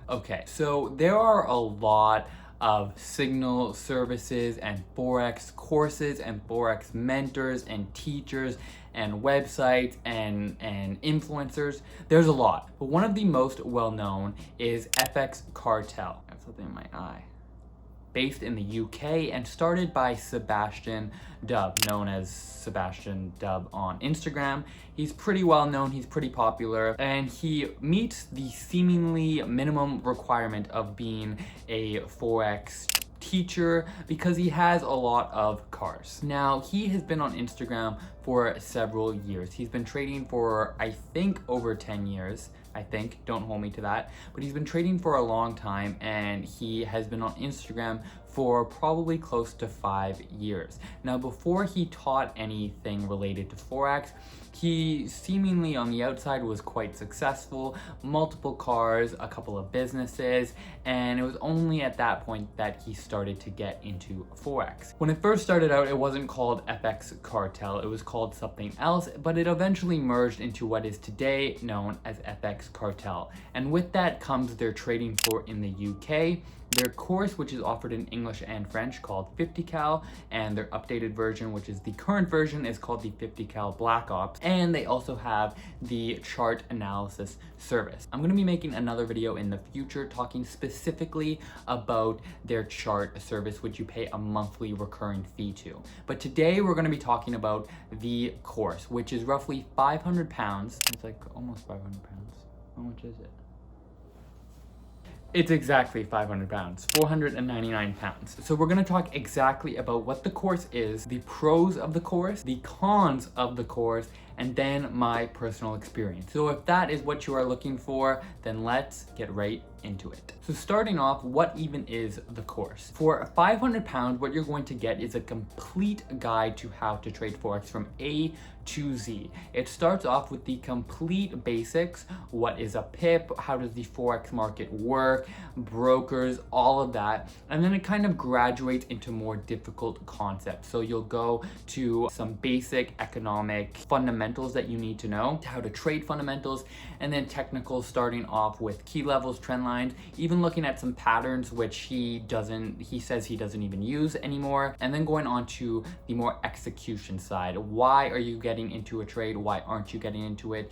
Okay, so there are a lot of signal services and forex courses and forex mentors and teachers and websites and influencers. There's a lot, but one of the most well-known is FXCartel. I have something in my eye. Based in the UK and started by Sebastian Dub, known as Sebastian Dub on Instagram. He's pretty well known, he's pretty popular, and he meets the seemingly minimum requirement of being a forex teacher because he has a lot of cars. Now, he has been on Instagram for several years. He's been trading for, I think, over 10 years. I think, don't hold me to that, but he's been trading for a long time and he has been on Instagram for probably close to 5 years. Now, before he taught anything related to Forex, he seemingly on the outside was quite successful, multiple cars, a couple of businesses, and it was only at that point that he started to get into Forex. When it first started out, it wasn't called FXCartel, it was called something else, but it eventually merged into what is today known as FXCartel. And with that comes their trading floor in the UK, their course, which is offered in English and French, called FXCartel, and their updated version, which is the current version, is called the FXCartel Black Ops, and they also have the chart analysis service. I'm going to be making another video in the future talking specifically about their chart service, which you pay a monthly recurring fee to. But today we're going to be talking about the course, which is roughly £500. It's like almost £500. How much is it? It's exactly £500, £499. So we're gonna talk exactly about what the course is, the pros of the course, the cons of the course, and then my personal experience. So if that is what you are looking for, then let's get right into it. So starting off, what even is the course? For £500, what you're going to get is a complete guide to how to trade Forex from A to Z. It starts off with the complete basics. What is a pip? How does the Forex market work? Brokers, all of that. And then it kind of graduates into more difficult concepts. So you'll go to some basic economic fundamentals that you need to know, how to trade fundamentals, and then technicals starting off with key levels, trend lines, even looking at some patterns, which he says he doesn't even use anymore. And then going on to the more execution side. Why are you getting into a trade? Why aren't you getting into it?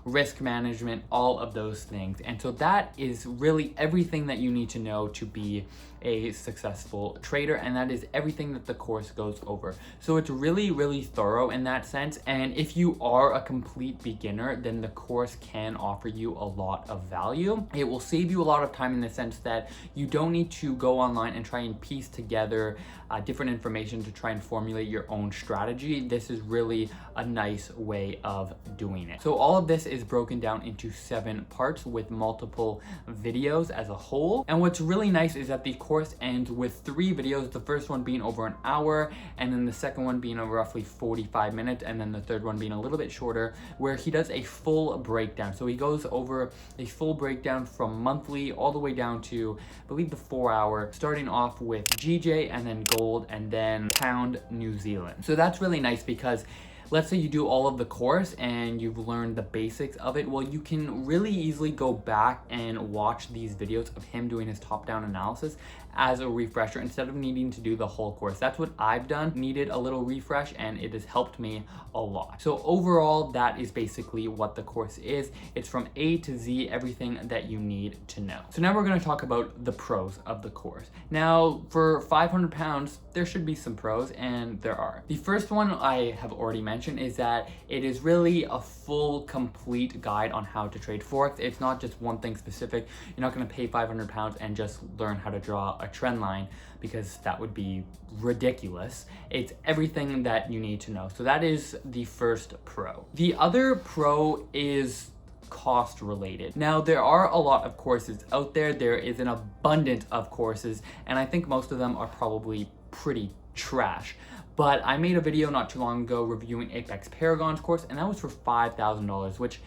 Risk management, all of those things. And so that is really everything that you need to know to be a successful trader, and that is everything that the course goes over. So it's really, really thorough in that sense. And if you are a complete beginner, then the course can offer you a lot of value. It will save you a lot of time in the sense that you don't need to go online and try and piece together different information to try and formulate your own strategy. This is really a nice way of doing it. So all of this is broken down into 7 parts with multiple videos as a whole. And what's really nice is that the course ends with 3 videos, the first one being over an hour, and then the second one being roughly 45 minutes, and then the third one being a little bit shorter, where he does a full breakdown. So he goes over a full breakdown from monthly all the way down to, I believe, the 4-hour, starting off with GJ and then gold and then pound New Zealand. So that's really nice because let's say you do all of the course and you've learned the basics of it, well, you can really easily go back and watch these videos of him doing his top-down analysis as a refresher instead of needing to do the whole course. That's what I've done, needed a little refresh, and it has helped me a lot. So overall, that is basically what the course is. It's from A to Z, everything that you need to know. So now we're going to talk about the pros of the course. Now, for £500, there should be some pros, and there are. The first one I have already mentioned is that it is really a full, complete guide on how to trade Forex. It's not just one thing specific. You're not going to pay £500 and just learn how to draw a trend line, because that would be ridiculous. It's everything that you need to know. So that is the first pro. The other pro is cost related. Now, there are a lot of courses out there. There is an abundance of courses, and I think most of them are probably pretty trash. But I made a video not too long ago reviewing Apex Paragon's course, and that was for $5,000, which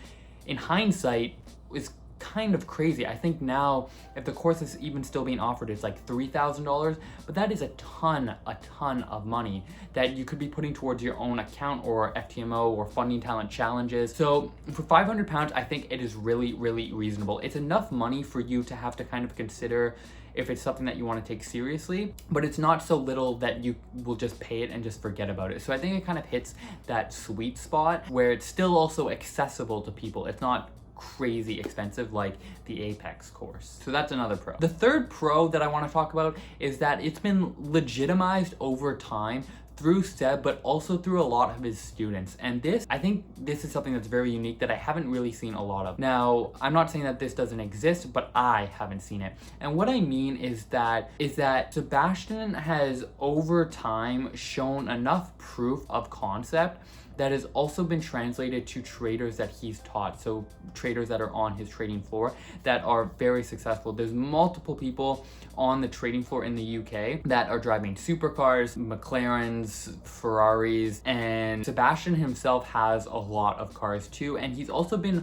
in hindsight is kind of crazy. I think now, if the course is even still being offered, it's like $3,000, but that is a ton of money that you could be putting towards your own account or FTMO or funding talent challenges. So for £500, I think it is really reasonable. It's enough money for you to have to kind of consider if it's something that you want to take seriously, but it's not so little that you will just pay it and just forget about it. So I think it kind of hits that sweet spot where it's still also accessible to people. It's not crazy expensive like the FX course. So that's another pro. The third pro that I want to talk about is that it's been legitimized over time through Seb, but also through a lot of his students. And I think this is something that's very unique that I haven't really seen a lot of. Now, I'm not saying that this doesn't exist, but I haven't seen it. And what I mean is that Sebastian has over time shown enough proof of concept that has also been translated to traders that he's taught. So traders that are on his trading floor that are very successful. There's multiple people on the trading floor in the UK that are driving supercars, McLarens, Ferraris, and Sebastian himself has a lot of cars too. And he's also been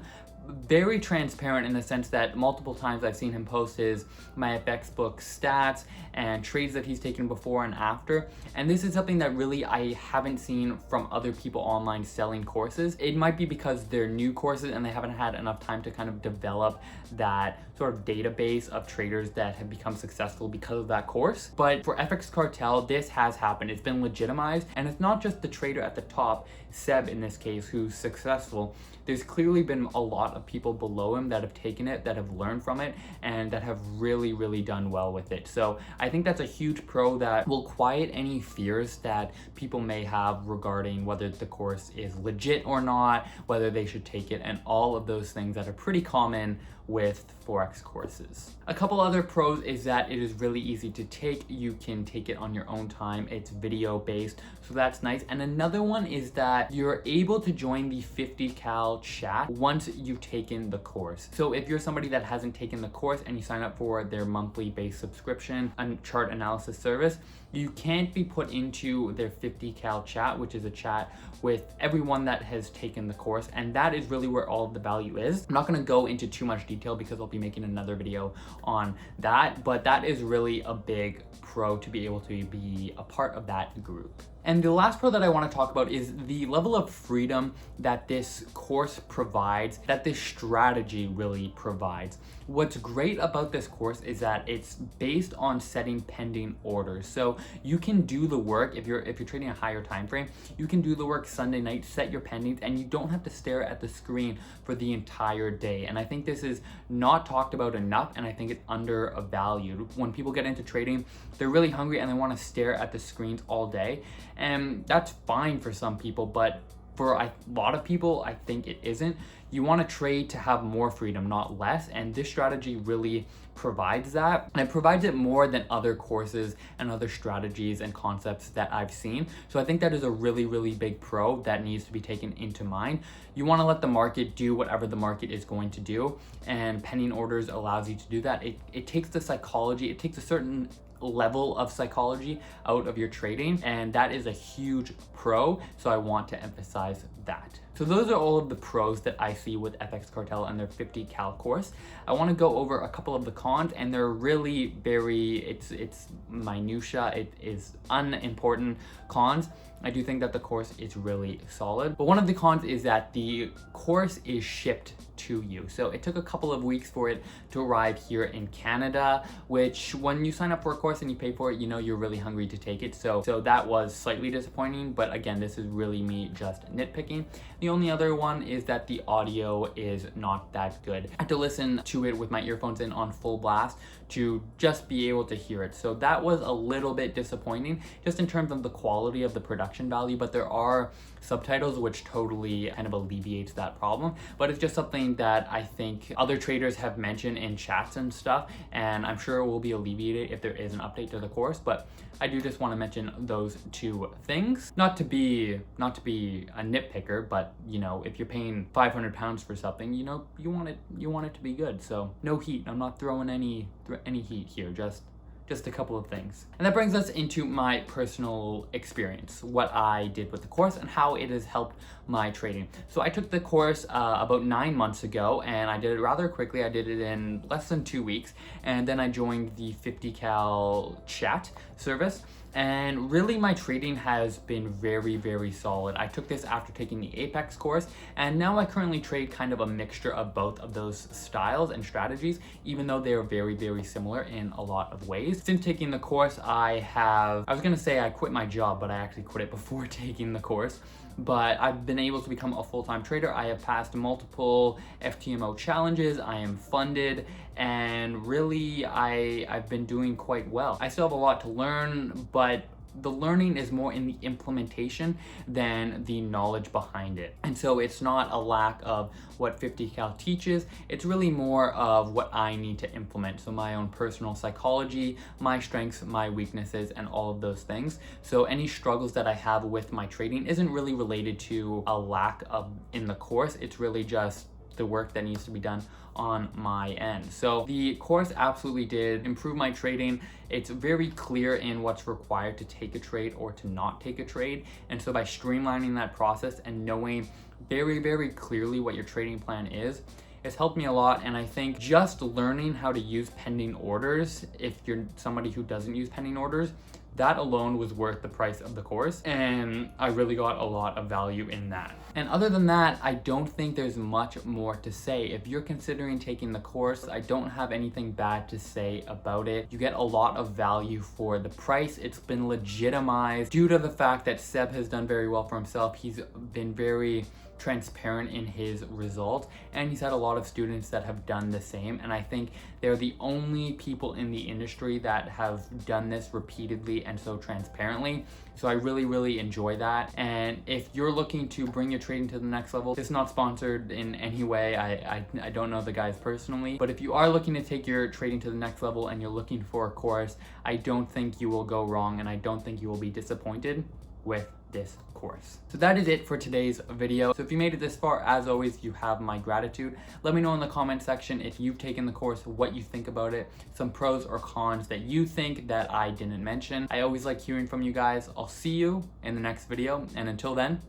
very transparent in the sense that multiple times I've seen him post his MyFX book stats and trades that he's taken before and after. And this is something that really I haven't seen from other people online selling courses. It might be because they're new courses and they haven't had enough time to kind of develop that sort of database of traders that have become successful because of that course. But for FXCartel, this has happened. It's been legitimized, and it's not just the trader at the top, Seb in this case, who's successful. There's clearly been a lot of people below him that have taken it, that have learned from it, and that have really done well with it. So I think that's a huge pro that will quiet any fears that people may have regarding whether the course is legit or not, whether they should take it, and all of those things that are pretty common with forex courses. A couple other pros is that it is really easy to take. You can take it on your own time. It's video based, so that's nice. And another one is that you're able to join the 50 cal chat once you've taken the course. So if you're somebody that hasn't taken the course and you sign up for their monthly based subscription and chart analysis service, you can't be put into their 50 cal chat, which is a chat with everyone that has taken the course. And that is really where all of the value is. I'm not going to go into too much detail because I'll be making another video on that, but that is really a big pro to be able to be a part of that group. And the last pro that I want to talk about is the level of freedom that this course provides, that this strategy really provides. What's great about this course is that it's based on setting pending orders. So you can do the work if you're trading a higher time frame, you can do the work Sunday night, set your pendings, and you don't have to stare at the screen for the entire day. And I think this is not talked about enough, and I think it's undervalued. When people get into trading, they're really hungry and they want to stare at the screens all day. And that's fine for some people, but for a lot of people, I think it isn't. You want to trade to have more freedom, not less. And this strategy really provides that. And it provides it more than other courses and other strategies and concepts that I've seen. So I think that is a really big pro that needs to be taken into mind. You want to let the market do whatever the market is going to do. And pending orders allows you to do that. It takes the psychology, it takes a certain level of psychology out of your trading, and that is a huge pro, so I want to emphasize that. So those are all of the pros that I see with FXCartel and their 50 cal course. I want to go over a couple of the cons, and they're really it's minutia, it is unimportant cons. I do think that the course is really solid, but one of the cons is that the course is shipped to you. So it took a couple of weeks for it to arrive here in Canada, which when you sign up for a course and you pay for it, you know you're really hungry to take it. So that was slightly disappointing, but again, this is really me just nitpicking. The only other one is that the audio is not that good. I had to listen to it with my earphones in on full blast to just be able to hear it. So that was a little bit disappointing just in terms of the quality of the production value, but there are subtitles which totally kind of alleviates that problem. But it's just something that I think other traders have mentioned in chats and stuff, and I'm sure it will be alleviated if there is an update to the course. But I do just want to mention those two things. Not to be a nitpicker, but you know, if you're paying £500 for something, you know, you want it to be good. So no heat. I'm not throwing any heat here, just just a couple of things. And that brings us into my personal experience, what I did with the course and how it has helped my trading. So I took the course about 9 months ago, and I did it rather quickly. I did it in less than 2 weeks, and then I joined the 50cal chat service. And really my trading has been very, very solid. I took this after taking the Apex course, and now I currently trade kind of a mixture of both of those styles and strategies, even though they are very, very similar in a lot of ways. Since taking the course, I was gonna say I quit my job, but I actually quit it before taking the course. But I've been able to become a full-time trader. I have passed multiple FTMO challenges. I am funded, and really I've been doing quite well. I still have a lot to learn, but the learning is more in the implementation than the knowledge behind it. And so it's not a lack of what 50cal teaches, it's really more of what I need to implement. So my own personal psychology, my strengths, my weaknesses, and all of those things. So any struggles that I have with my trading isn't really related to a lack of in the course, it's really just the work that needs to be done on my end. So the course absolutely did improve my trading. It's very clear in what's required to take a trade or to not take a trade. And so by streamlining that process and knowing very, very clearly what your trading plan is, it's helped me a lot. And I think just learning how to use pending orders, if you're somebody who doesn't use pending orders, that alone was worth the price of the course, and I really got a lot of value in that. And other than that, I don't think there's much more to say. If you're considering taking the course, I don't have anything bad to say about it. You get a lot of value for the price. It's been legitimized due to the fact that Seb has done very well for himself. He's been very transparent in his results, and he's had a lot of students that have done the same, and I think they're the only people in the industry that have done this repeatedly and so transparently. So I really, really enjoy that. And if you're looking to bring your trading to the next level, it's not sponsored in any way. I don't know the guys personally, but if you are looking to take your trading to the next level and you're looking for a course, I don't think you will go wrong, and I don't think you will be disappointed with this course. So that is it for today's video. So if you made it this far, as always, you have my gratitude. Let me know in the comment section if you've taken the course, what you think about it, some pros or cons that you think that I didn't mention. I always like hearing from you guys. I'll see you in the next video, and until then,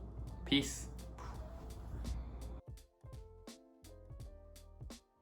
peace.